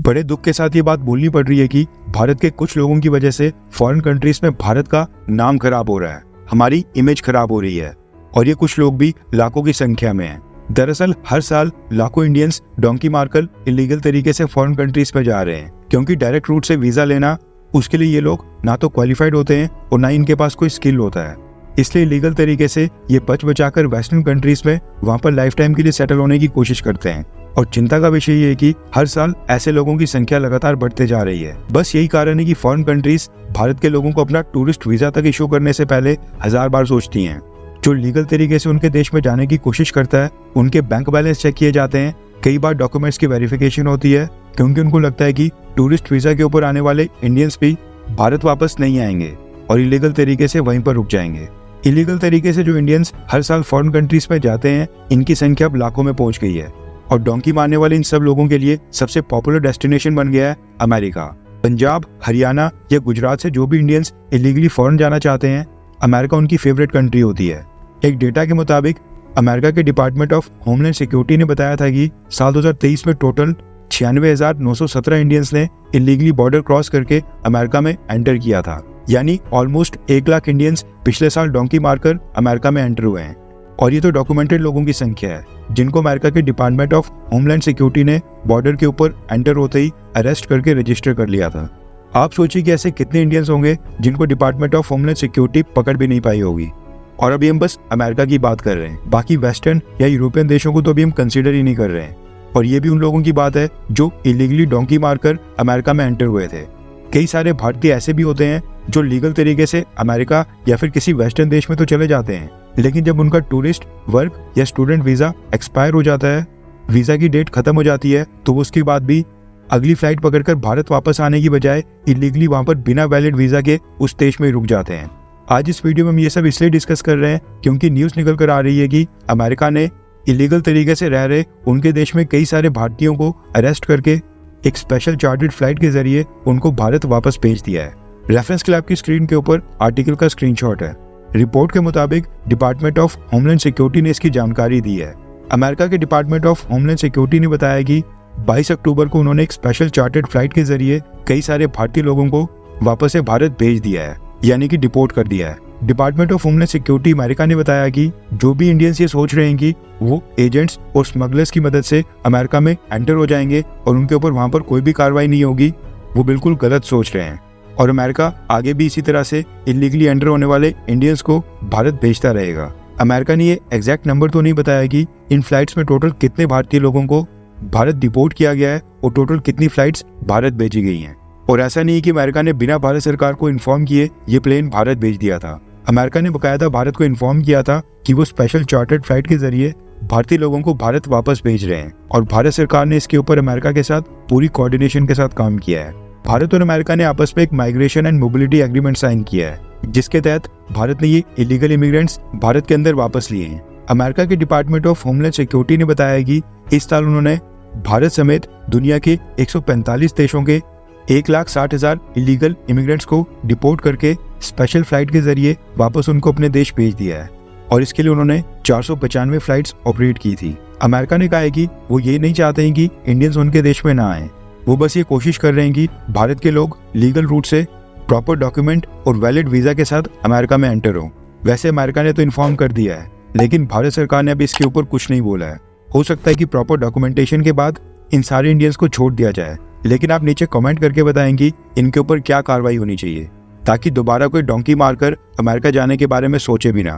बड़े दुख के साथ ये बात बोलनी पड़ रही है कि भारत के कुछ लोगों की वजह से फॉरेन कंट्रीज में भारत का नाम खराब हो रहा है, हमारी इमेज खराब हो रही है और ये कुछ लोग भी लाखों की संख्या में हैं। दरअसल हर साल लाखों इंडियंस डोंकी मारकर इलीगल तरीके से फॉरेन कंट्रीज में जा रहे हैं, क्योंकि डायरेक्ट रूट से वीजा लेना उसके लिए ये लोग ना तो क्वालिफाइड होते हैं और ना इनके पास कोई स्किल होता है। इसलिए लीगल तरीके से ये बच बचाकर वेस्टर्न कंट्रीज में वहां पर लाइफ टाइम के लिए सेटल होने की कोशिश करते हैं। और चिंता का विषय ये है कि हर साल ऐसे लोगों की संख्या लगातार बढ़ते जा रही है। बस यही कारण है कि फॉरेन कंट्रीज भारत के लोगों को अपना टूरिस्ट वीजा तक इशू करने से पहले 1000 बार सोचती हैं। जो लीगल तरीके से उनके देश में जाने की कोशिश करता है, उनके बैंक बैलेंस चेक किए जाते हैं, कई बार डॉक्यूमेंट्स की वेरिफिकेशन होती है, क्योंकि उनको लगता है कि टूरिस्ट वीजा के ऊपर आने वाले इंडियंस भी भारत वापस नहीं आएंगे और इलीगल तरीके से वहीं पर रुक जाएंगे। इलीगल तरीके से जो इंडियंस हर साल फॉरेन कंट्रीज में जाते हैं, इनकी संख्या अब लाखों में पहुंच गई है और डोंकी मारने वाले इन सब लोगों के लिए सबसे पॉपुलर डेस्टिनेशन बन गया है अमेरिका। पंजाब, हरियाणा या गुजरात से जो भी इंडियंस इलीगली फॉरेन जाना चाहते हैं, अमेरिका उनकी फेवरेट कंट्री होती है। एक डेटा के मुताबिक अमेरिका के डिपार्टमेंट ऑफ होमलैंड सिक्योरिटी ने बताया था कि साल 2023 में टोटल 96,917 इंडियंस ने इलीगली बॉर्डर क्रॉस करके अमेरिका में एंटर किया था। यानी ऑलमोस्ट 1 लाख इंडियंस पिछले साल डोंकी मारकर अमेरिका में एंटर हुए हैं। और ये तो डॉक्यूमेंटेड लोगों की संख्या है, जिनको अमेरिका के डिपार्टमेंट ऑफ होमलैंड सिक्योरिटी ने बॉर्डर के ऊपर एंटर होते ही अरेस्ट करके रजिस्टर कर लिया था। आप सोचिए कि ऐसे कितने इंडियंस होंगे जिनको डिपार्टमेंट ऑफ होमलैंड सिक्योरिटी पकड़ भी नहीं पाई होगी। और अभी हम बस अमेरिका की बात कर रहे हैं, बाकी वेस्टर्न या यूरोपियन देशों को तो अभी हम कंसीडर ही नहीं कर रहे हैं। और ये भी उन लोगों की बात है जो इलीगली डोंकी मारकर अमेरिका में एंटर हुए थे। कई सारे भारतीय ऐसे भी होते हैं जो लीगल तरीके से अमेरिका या फिर किसी वेस्टर्न देश में तो चले जाते हैं, लेकिन जब उनका टूरिस्ट, वर्क या स्टूडेंट वीजा एक्सपायर हो जाता है, वीजा की डेट खत्म हो जाती है, तो वो उसके बाद भी अगली फ्लाइट पकड़कर भारत वापस आने की बजाय इलीगली वहां पर बिना वैलिड वीजा के उस देश में रुक जाते हैं। आज इस वीडियो में हम ये सब इसलिए डिस्कस कर रहे हैं क्योंकि न्यूज निकल कर आ रही है कि अमेरिका ने इलीगल तरीके से रह रहे उनके देश में कई सारे भारतीयों को अरेस्ट करके एक स्पेशल चार्टर्ड फ्लाइट के जरिए उनको भारत वापस भेज दिया है। रेफरेंस क्लैब की स्क्रीन के ऊपर आर्टिकल का स्क्रीनशॉट है। रिपोर्ट के मुताबिक डिपार्टमेंट ऑफ होमलैंड सिक्योरिटी ने इसकी जानकारी दी है। अमेरिका के डिपार्टमेंट ऑफ होमलैंड सिक्योरिटी ने बताया कि 22 अक्टूबर को उन्होंने एक स्पेशल चार्टर्ड फ्लाइट के जरिए कई सारे भारतीय लोगों को वापस से भारत भेज दिया है, यानी कि डिपोर्ट कर दिया है। Department of homeland security America ने बताया कि जो भी इंडियंस ये सोच रहे हैं कि वो एजेंट्स और स्मगलर्स की मदद से अमेरिका में एंटर हो जाएंगे और उनके ऊपर वहां पर कोई भी कार्रवाई नहीं होगी, वो बिल्कुल गलत सोच रहे हैं। और अमेरिका आगे भी इसी तरह से इलीगली एंटर होने वाले इंडियंस को भारत भेजता रहेगा। अमेरिका ने ये एग्जैक्ट नंबर तो नहीं बताया कि इन फ्लाइट्स में टोटल कितने भारतीय लोगों को भारत डिपोर्ट किया गया है और टोटल कितनी फ्लाइट्स भारत भेजी गई हैं। और ऐसा नहीं है कि अमेरिका ने बिना भारत सरकार को इन्फॉर्म किए ये प्लेन भारत भेज दिया था। अमेरिका ने बकायदा भारत को इन्फॉर्म किया था कि वो स्पेशल चार्टर्ड फ्लाइट के जरिए भारतीय लोगों को भारत वापस भेज रहे हैं और भारत सरकार ने इसके ऊपर अमेरिका के साथ पूरी कोऑर्डिनेशन के साथ काम किया है। भारत और अमेरिका ने आपस में एक migration and mobility agreement sign किया है, जिसके तहत भारत ने ये इलीगल इमिग्रेंट्स भारत के अंदर वापस लिए हैं। अमेरिका के डिपार्टमेंट ऑफ होमलैंड सिक्योरिटी ने बताया कि इस साल उन्होंने भारत समेत दुनिया के 145 देशों के 1,60,000 इलीगल इमिग्रेंट्स को डिपोर्ट करके स्पेशल फ्लाइट के जरिए वापस उनको अपने देश भेज दिया है और इसके लिए उन्होंने 495 फ्लाइट्स ऑपरेट की थी। अमेरिका ने कहा है कि वो ये नहीं चाहते हैं कि इंडियंस उनके देश में ना आए, वो बस ये कोशिश कर रहे हैं कि भारत के लोग लीगल रूट से प्रॉपर डॉक्यूमेंट और वैलिड वीजा के साथ अमेरिका में एंटर हो। वैसे अमेरिका ने तो इन्फॉर्म कर दिया है, लेकिन भारत सरकार ने अभी इसके ऊपर कुछ नहीं बोला है। हो सकता है कि प्रॉपर डॉक्यूमेंटेशन के बाद इन सारे इंडियंस को छोड़ दिया जाए, लेकिन आप नीचे कमेंट करके बताएं कि इनके ऊपर क्या कार्रवाई होनी चाहिए, ताकि दोबारा कोई डोंकी मारकर अमेरिका जाने के बारे में सोचे भी ना।